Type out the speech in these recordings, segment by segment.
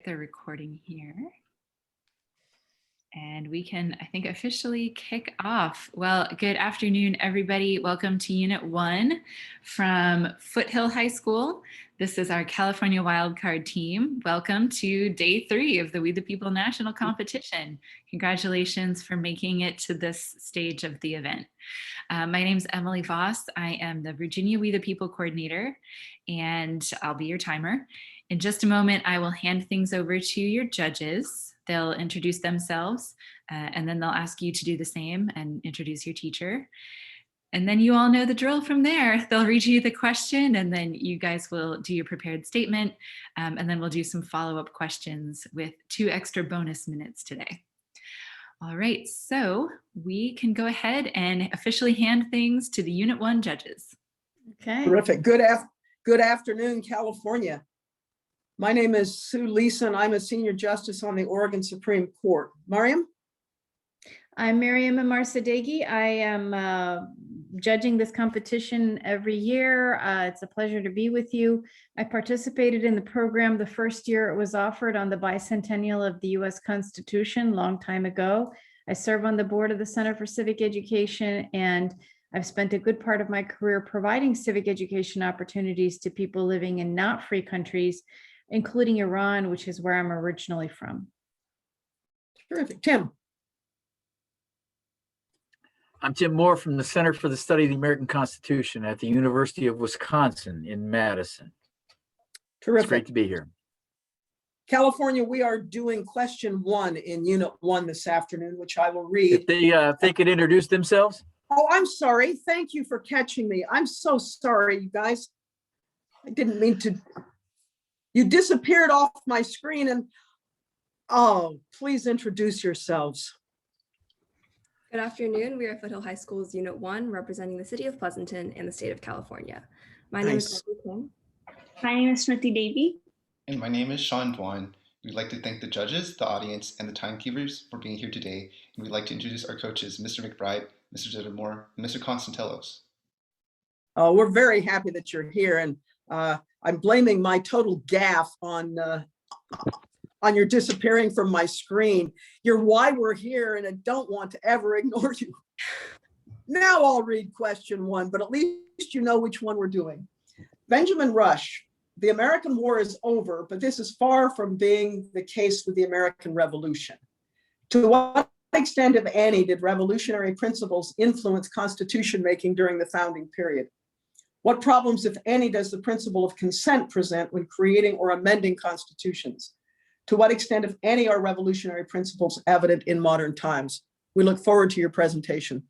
the recording here. And we can, I think, officially kick off. Well, good afternoon, everybody. Welcome to Unit 1 from Foothill High School. This is our California Wildcard team. Welcome to Day 3 of the We the People National Competition. Congratulations for making it to this stage of the event. My name is Emily Voss. I am the Virginia We the People Coordinator, and I'll be your timer. In just a moment, I will hand things over to your judges. They'll introduce themselves, and then they'll ask you to do the same and introduce your teacher. And then you all know the drill from there. They'll read you the question, and then you guys will do your prepared statement, and then we'll do some follow-up questions with 2 extra bonus minutes today. All right, so we can go ahead and officially hand things to the Unit 1 judges. Okay. Terrific. Good afternoon, California. My name is Sue Leeson. I'm a senior justice on the Oregon Supreme Court. Mariam? I'm Miriam Amarsadeghi. I am judging this competition every year. It's a pleasure to be with you. I participated in the program the first year it was offered on the bicentennial of the U.S. Constitution, long time ago. I serve on the board of the Center for Civic Education, and I've spent a good part of my career providing civic education opportunities to people living in not free countries, including Iran, which is where I'm originally from. Terrific. Tim? I'm Tim Moore from the Center for the Study of the American Constitution at the University of Wisconsin in Madison. Terrific. It's great to be here. California, we are doing question 1 in Unit 1 this afternoon, which I will read. If they could introduce themselves. Oh, I'm sorry. Thank you for catching me. I'm so sorry, you guys. I didn't mean to. You disappeared off my screen, and oh, please introduce yourselves. Good afternoon. We are Foothill High School's Unit 1, representing the city of Pleasanton and the state of California. My name is Becky Kim. My name is Smriti Devi. And my name is Sean Dwan. We'd like to thank the judges, the audience, and the timekeepers for being here today. And we'd like to introduce our coaches, Mr. McBride, Mr. Zedamore, and Mr. Constantelos. Oh, we're very happy that you're here, and I'm blaming my total gaffe on your disappearing from my screen. You're why we're here, and I don't want to ever ignore you. Now I'll read question 1, but at least you know which one we're doing. Benjamin Rush, the American War is over, but this is far from being the case with the American Revolution. To what extent, if any, did revolutionary principles influence constitution making during the founding period? What problems, if any, does the principle of consent present when creating or amending constitutions? To what extent, if any, are revolutionary principles evident in modern times? We look forward to your presentation.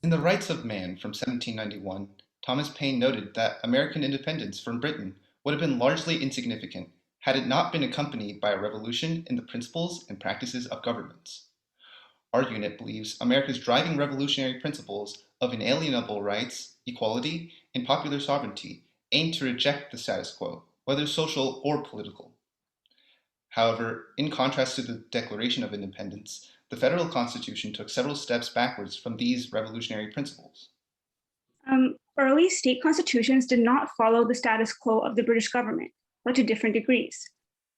In The Rights of Man from 1791, Thomas Paine noted that American independence from Britain would have been largely insignificant had it not been accompanied by a revolution in the principles and practices of governments. Our unit believes America's driving revolutionary principles of inalienable rights, equality, and popular sovereignty aim to reject the status quo, whether social or political. However, in contrast to the Declaration of Independence, the federal Constitution took several steps backwards from these revolutionary principles. Early state constitutions did not follow the status quo of the British government, but to different degrees.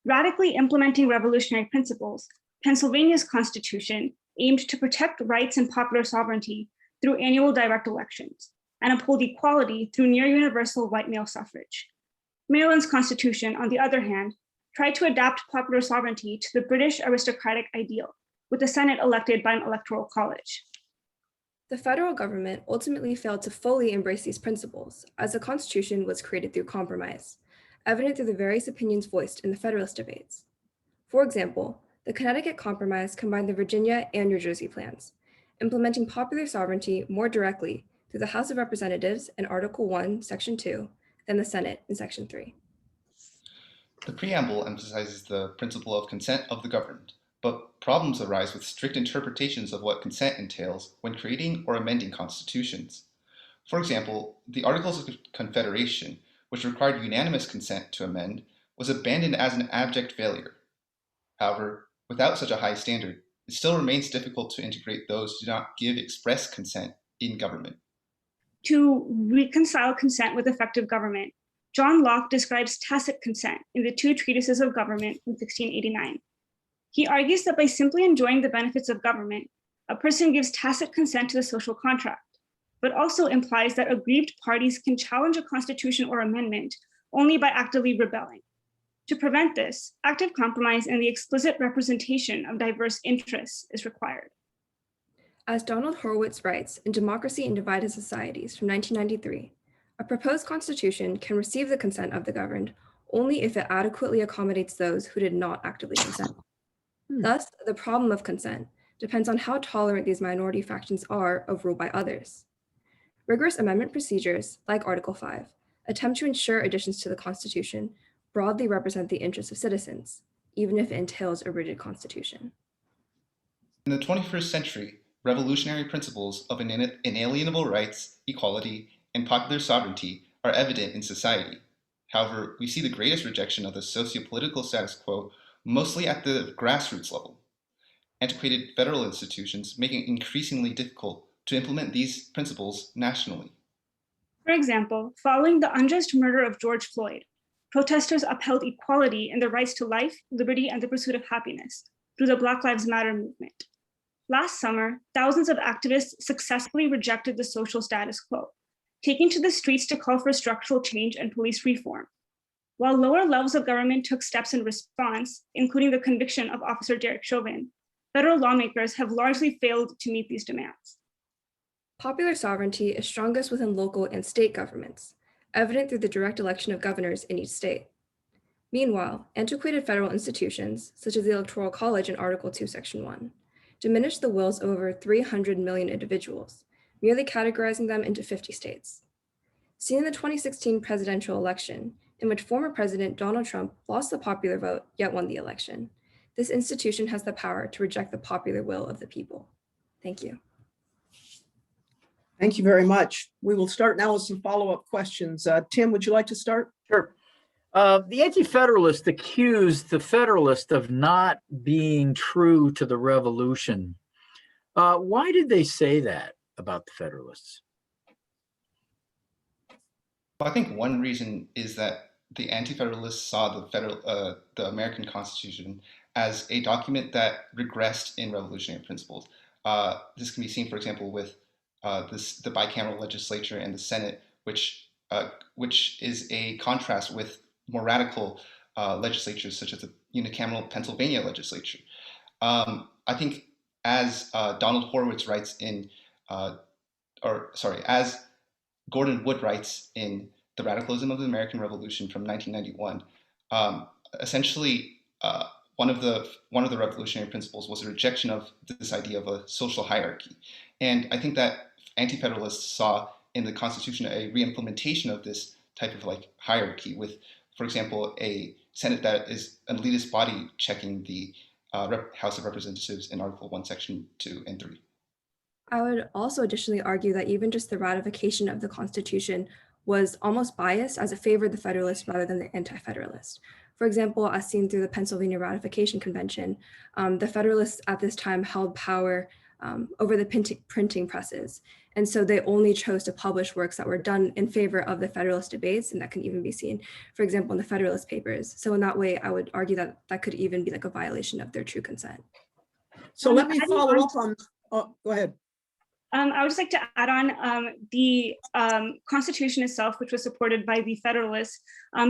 Radically implementing revolutionary principles, Pennsylvania's constitution aimed to protect rights and popular sovereignty through annual direct elections and uphold equality through near universal white male suffrage. Maryland's constitution, on the other hand, tried to adapt popular sovereignty to the British aristocratic ideal, with the Senate elected by an electoral college. The federal government ultimately failed to fully embrace these principles, as the Constitution was created through compromise, evident through the various opinions voiced in the Federalist debates. For example, the Connecticut Compromise combined the Virginia and New Jersey plans, implementing popular sovereignty more directly through the House of Representatives in Article 1, Section 2, than the Senate in Section 3. The preamble emphasizes the principle of consent of the governed, but problems arise with strict interpretations of what consent entails when creating or amending constitutions. For example, the Articles of Confederation, which required unanimous consent to amend, was abandoned as an abject failure. However, without such a high standard, it still remains difficult to integrate those who do not give express consent in government. To reconcile consent with effective government, John Locke describes tacit consent in the Two Treatises of Government from 1689. He argues that by simply enjoying the benefits of government, a person gives tacit consent to the social contract, but also implies that aggrieved parties can challenge a constitution or amendment only by actively rebelling. To prevent this, active compromise and the explicit representation of diverse interests is required. As Donald Horowitz writes in Democracy in Divided Societies from 1993, a proposed constitution can receive the consent of the governed only if it adequately accommodates those who did not actively consent. Thus, the problem of consent depends on how tolerant these minority factions are of rule by others. Rigorous amendment procedures, like Article 5, attempt to ensure additions to the Constitution broadly represent the interests of citizens, even if it entails a rigid constitution. In the 21st century, revolutionary principles of inalienable rights, equality, and popular sovereignty are evident in society. However, we see the greatest rejection of the socio-political status quo mostly at the grassroots level. Antiquated federal institutions making it increasingly difficult to implement these principles nationally. For example, following the unjust murder of George Floyd, protesters upheld equality and the rights to life, liberty, and the pursuit of happiness through the Black Lives Matter movement. Last summer, thousands of activists successfully rejected the social status quo, taking to the streets to call for structural change and police reform. While lower levels of government took steps in response, including the conviction of Officer Derek Chauvin, federal lawmakers have largely failed to meet these demands. Popular sovereignty is strongest within local and state governments, evident through the direct election of governors in each state. Meanwhile, antiquated federal institutions, such as the Electoral College in Article 2, Section 1, diminish the wills of over 300 million individuals, merely categorizing them into 50 states. Seen in the 2016 presidential election, in which former President Donald Trump lost the popular vote yet won the election, this institution has the power to reject the popular will of the people. Thank you. Thank you very much. We will start now with some follow-up questions. Tim, would you like to start? Sure. The Anti-Federalists accused the Federalists of not being true to the Revolution. Why did they say that about the Federalists? Well, I think one reason is that the Anti-Federalists saw the American Constitution as a document that regressed in revolutionary principles. This can be seen, for example, with the bicameral legislature and the Senate, which is a contrast with more radical legislatures such as the unicameral Pennsylvania legislature. I think as Donald Horowitz writes as Gordon Wood writes in The Radicalism of the American Revolution from 1991, essentially one of the revolutionary principles was a rejection of this idea of a social hierarchy. And I think that Anti-Federalists saw in the Constitution a re-implementation of this type of hierarchy with, for example, a Senate that is an elitist body checking the House of Representatives in Article 1, Section 2 and 3. I would also additionally argue that even just the ratification of the Constitution was almost biased as it favored the Federalists rather than the Anti-Federalists. For example, as seen through the Pennsylvania Ratification Convention, the Federalists at this time held power over the printing presses. And so they only chose to publish works that were done in favor of the Federalist debates, and that can even be seen, for example, in the Federalist Papers. So in that way, I would argue that that could even be like a violation of their true consent. So let me follow up on, go ahead. I would just like to add on the Constitution itself, which was supported by the Federalists,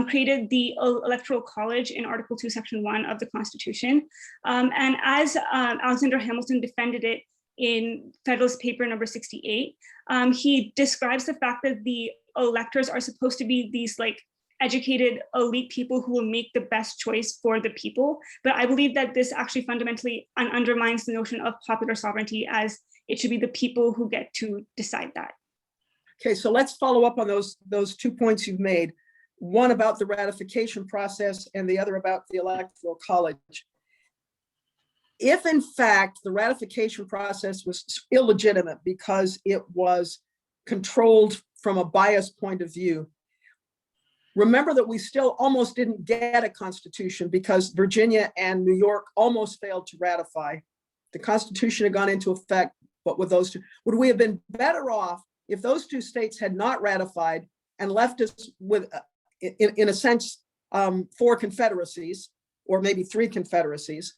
created the Electoral College in Article 2, Section 1 of the Constitution. And as Alexander Hamilton defended it in Federalist Paper number 68, he describes the fact that the electors are supposed to be these educated elite people who will make the best choice for the people. But I believe that this actually fundamentally undermines the notion of popular sovereignty, as it should be the people who get to decide that. Okay, so let's follow up on those 2 points you've made. One about the ratification process and the other about the Electoral College. If in fact the ratification process was illegitimate because it was controlled from a biased point of view, remember that we still almost didn't get a constitution because Virginia and New York almost failed to ratify. The Constitution had gone into effect, but with those two, would we have been better off if those two states had not ratified and left us with in a sense, 4 confederacies, or maybe 3 confederacies.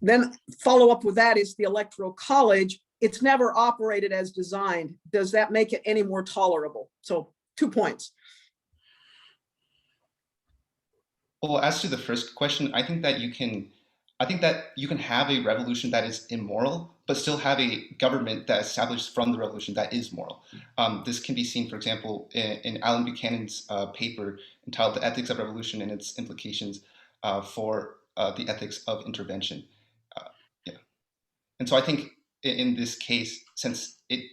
Then follow up with that is the Electoral College. It's never operated as designed. Does that make it any more tolerable? So 2 points. Well, as to the first question, I think that you can have a revolution that is immoral, but still have a government that established from the revolution that is moral. This can be seen, for example, in Alan Buchanan's paper entitled "The Ethics of Revolution and Its Implications for the Ethics of Intervention." Yeah, and so I think in this case, since it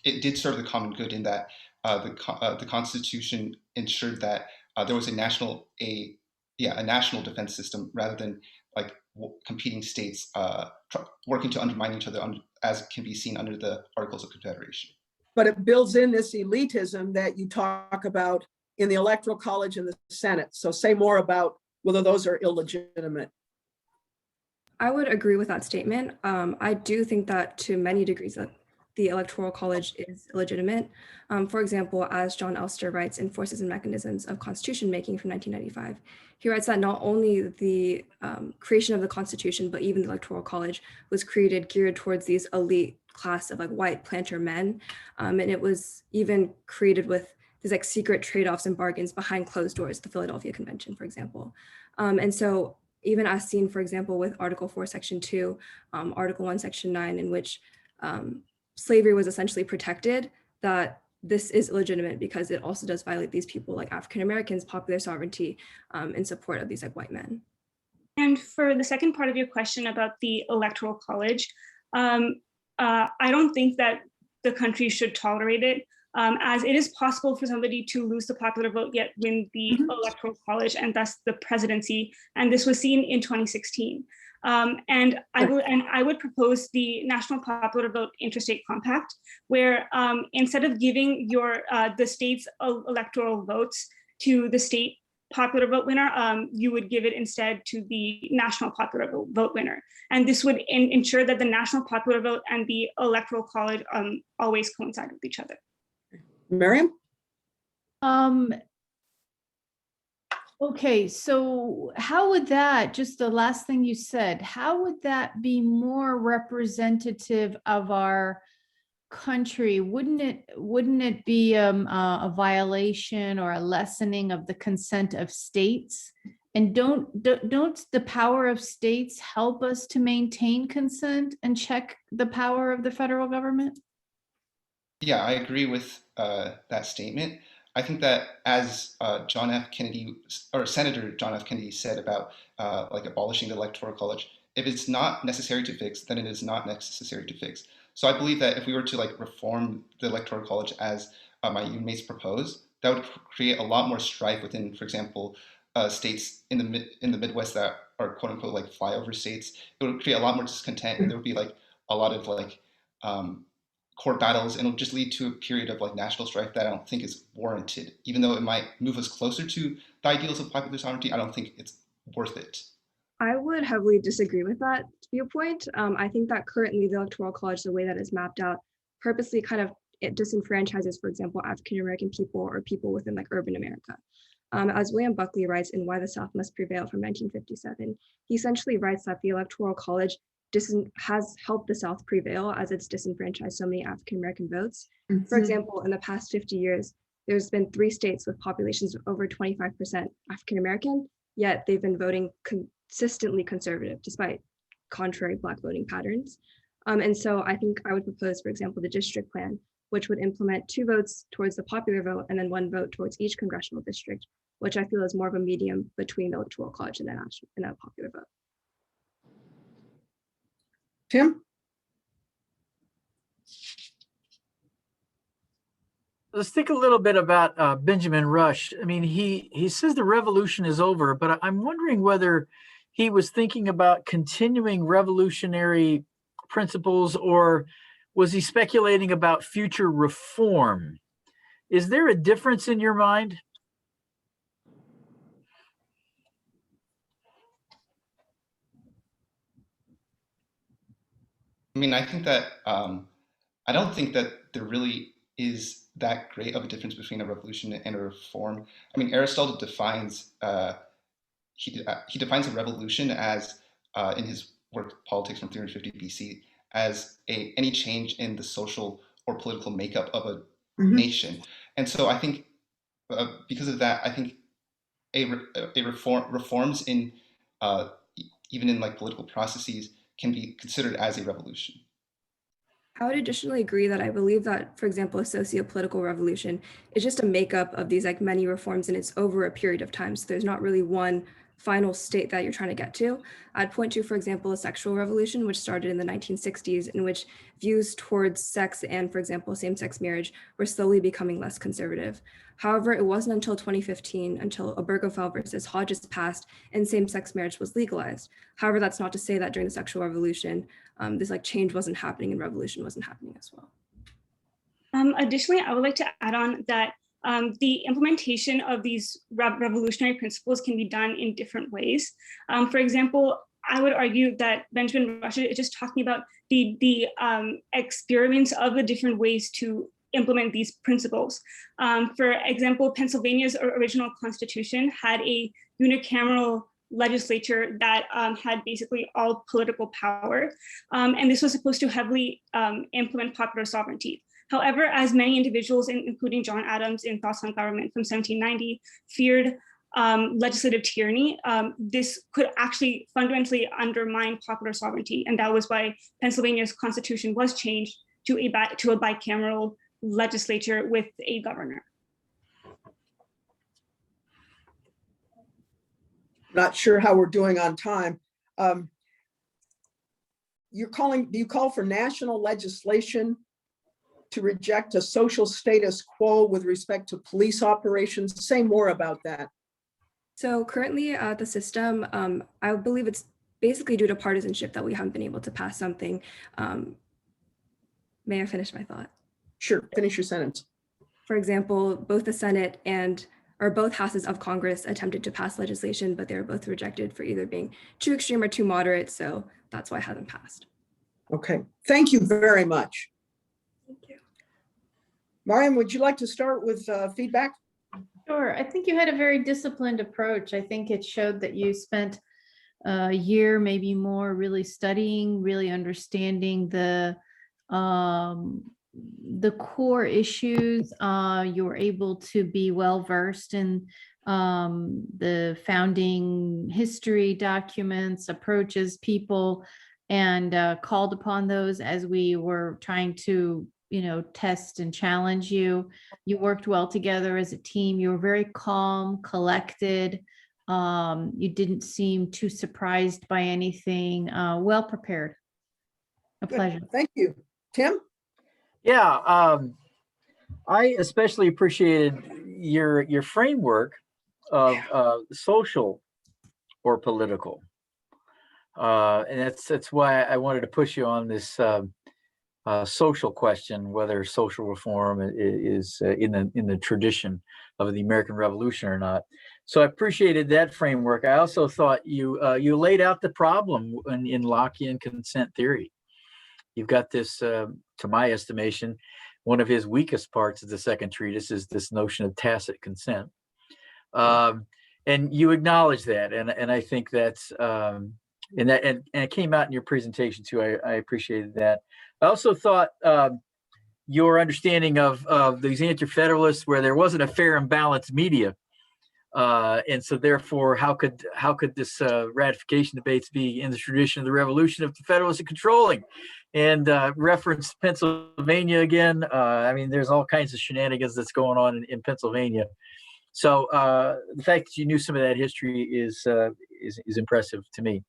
did serve the common good in that the Constitution ensured that there was a national defense system rather than like competing states working to undermine each other, as can be seen under the Articles of Confederation. But it builds in this elitism that you talk about in the Electoral College and the Senate. So say more about whether those are illegitimate. I would agree with that statement. I do think that to many degrees that the Electoral College is illegitimate. For example, as John Elster writes in Forces and Mechanisms of Constitution Making from 1995, he writes that not only the creation of the Constitution, but even the Electoral College was created geared towards these elite class of like white planter men. And it was even created with these like secret trade-offs and bargains behind closed doors, the Philadelphia Convention, for example. And so even as seen, for example, with Article 4, Section 2, Article 1, Section 9, in which slavery was essentially protected, that this is illegitimate because it also does violate these people like African Americans, popular sovereignty in support of these like white men. And for the second part of your question about the Electoral College, I don't think that the country should tolerate it, as it is possible for somebody to lose the popular vote yet win the Electoral College and thus the presidency. And this was seen in 2016. And I would propose the National Popular Vote Interstate Compact, where instead of giving the state's electoral votes to the state popular vote winner, you would give it instead to the national popular vote winner. And this would ensure that the national popular vote and the Electoral College always coincide with each other. Miriam? Okay, so how would that, just the last thing you said, how would that be more representative of our country? Wouldn't it be a violation or a lessening of the consent of states? And don't the power of states help us to maintain consent and check the power of the federal government? Yeah, I agree with that statement. I think that as John F. Kennedy, or Senator John F. Kennedy said about like abolishing the Electoral College, if it's not necessary to fix, then it is not necessary to fix. So I believe that if we were to like reform the Electoral College as my mates propose, that would create a lot more strife within, for example, states in the Midwest that are quote unquote like flyover states. It would create a lot more discontent, and there would be like a lot of like court battles, and it'll just lead to a period of like national strife that I don't think is warranted. Even though it might move us closer to the ideals of popular sovereignty, I don't think it's worth it. I would heavily disagree with that viewpoint. I think that currently the Electoral College, the way that is mapped out, purposely kind of it disenfranchises, for example, African American people or people within like urban America. As William Buckley writes in Why the South Must Prevail from 1957, he essentially writes that the Electoral College has helped the South prevail as it's disenfranchised so many African American votes. Mm-hmm. For example, in the past 50 years, there's been 3 states with populations of over 25% African American, yet they've been voting consistently conservative despite contrary Black voting patterns. And so I think I would propose, for example, the district plan, which would implement 2 votes towards the popular vote and then 1 vote towards each congressional district, which I feel is more of a medium between the Electoral College and a popular vote. Tim? Let's think a little bit about Benjamin Rush. I mean, he says the revolution is over, but I'm wondering whether he was thinking about continuing revolutionary principles, or was he speculating about future reform? Is there a difference in your mind? I mean, I think that I don't think that there really is that great of a difference between a revolution and a reform. I mean, Aristotle defines he defines a revolution as in his work Politics from 350 BC as any change in the social or political makeup of a nation. And so I think because of that, I think reforms in even in like political processes can be considered as a revolution. I would additionally agree that I believe that, for example, a socio-political revolution is just a makeup of these like many reforms, and it's over a period of time. So there's not really one final state that you're trying to get to. I'd point to, for example, a sexual revolution, which started in the 1960s, in which views towards sex and, for example, same-sex marriage were slowly becoming less conservative. However, it wasn't until 2015, until Obergefell versus Hodges passed and same-sex marriage was legalized. However, that's not to say that during the sexual revolution, this like change wasn't happening and revolution wasn't happening as well. Additionally, I would like to add on that the implementation of these revolutionary principles can be done in different ways. For example, I would argue that Benjamin Rush is just talking about the experiments of the different ways to implement these principles. For example, Pennsylvania's original constitution had a unicameral legislature that had basically all political power. And this was supposed to heavily implement popular sovereignty. However, as many individuals, including John Adams in Thoughts on Government from 1790, feared legislative tyranny, this could actually fundamentally undermine popular sovereignty. And that was why Pennsylvania's constitution was changed to a bicameral legislature with a governor. Not sure how we're doing on time. Do you call for national legislation to reject a social status quo with respect to police operations? Say more about that. So currently the system, I believe it's basically due to partisanship that we haven't been able to pass something. May I finish my thought? Sure, finish your sentence. For example, both the Senate or both houses of Congress attempted to pass legislation, but they were both rejected for either being too extreme or too moderate. So that's why it hasn't passed. Okay, thank you very much. Thank you. Mariam, would you like to start with feedback? Sure. I think you had a very disciplined approach. I think it showed that you spent a year, maybe more, really studying, really understanding the core issues. You were able to be well versed in the founding history documents, approaches, people, and called upon those as we were trying to test and challenge you. You worked well together as a team. You were very calm, collected. You didn't seem too surprised by anything. Well prepared. A pleasure. Thank you. Tim? Yeah, I especially appreciated your framework of social or political, and that's why I wanted to push you on this social question, whether social reform is in the tradition of the American Revolution or not. So I appreciated that framework. I also thought you laid out the problem in Lockean consent theory. You've got this, to my estimation, one of his weakest parts of the second treatise is this notion of tacit consent, and you acknowledge that, and I think that's and it came out in your presentation too. I appreciated that. I also thought your understanding of these anti-federalists, where there wasn't a fair and balanced media, and so therefore, how could this ratification debates be in the tradition of the Revolution if the Federalists are controlling? And reference Pennsylvania again. I mean, there's all kinds of shenanigans that's going on in Pennsylvania. So the fact that you knew some of that history is impressive to me.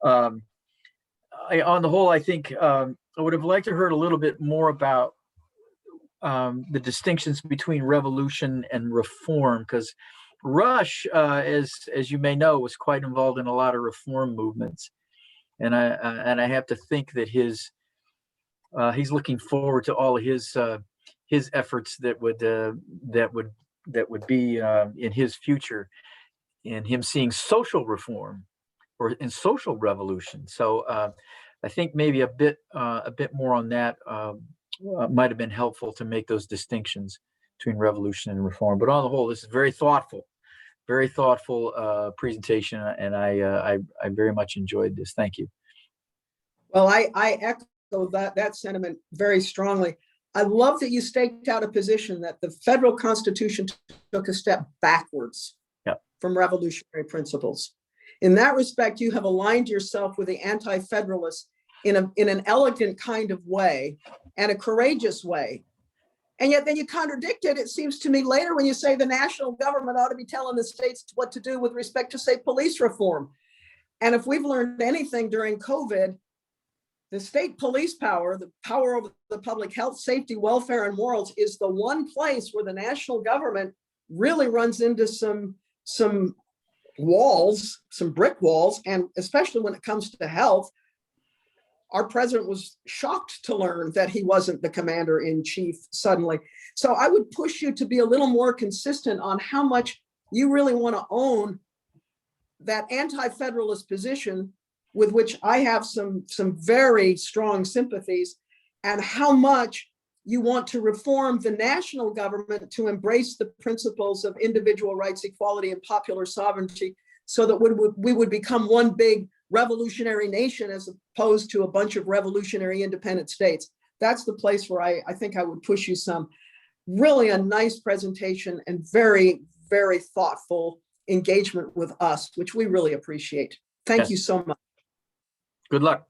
On the whole, I think I would have liked to heard a little bit more about the distinctions between revolution and reform, because Rush, as you may know, was quite involved in a lot of reform movements, and I have to think that he's looking forward to all of his efforts that would be in his future, in him seeing social reform or in social revolution. So I think maybe a bit more on that might have been helpful to make those distinctions between revolution and reform. But on the whole, this is very thoughtful presentation, and I very much enjoyed this. Thank you. Well, I echo that sentiment very strongly. I love that you staked out a position that the federal Constitution took a step backwards from revolutionary principles. In that respect, you have aligned yourself with the anti-federalists in an elegant kind of way and a courageous way. And yet then you contradict it, it seems to me, later when you say the national government ought to be telling the states what to do with respect to, say, police reform. And if we've learned anything during COVID, the state police power, the power over the public health, safety, welfare, and morals is the one place where the national government really runs into some walls, some brick walls, and especially when it comes to health. Our president was shocked to learn that he wasn't the commander in chief suddenly. So I would push you to be a little more consistent on how much you really want to own that anti-federalist position, with which I have some very strong sympathies, and how much you want to reform the national government to embrace the principles of individual rights, equality, and popular sovereignty, so that we would become one big revolutionary nation as opposed to a bunch of revolutionary independent states. That's the place where I think I would push you some. Really a nice presentation and very, very thoughtful engagement with us, which we really appreciate. Thank you so much. Good luck.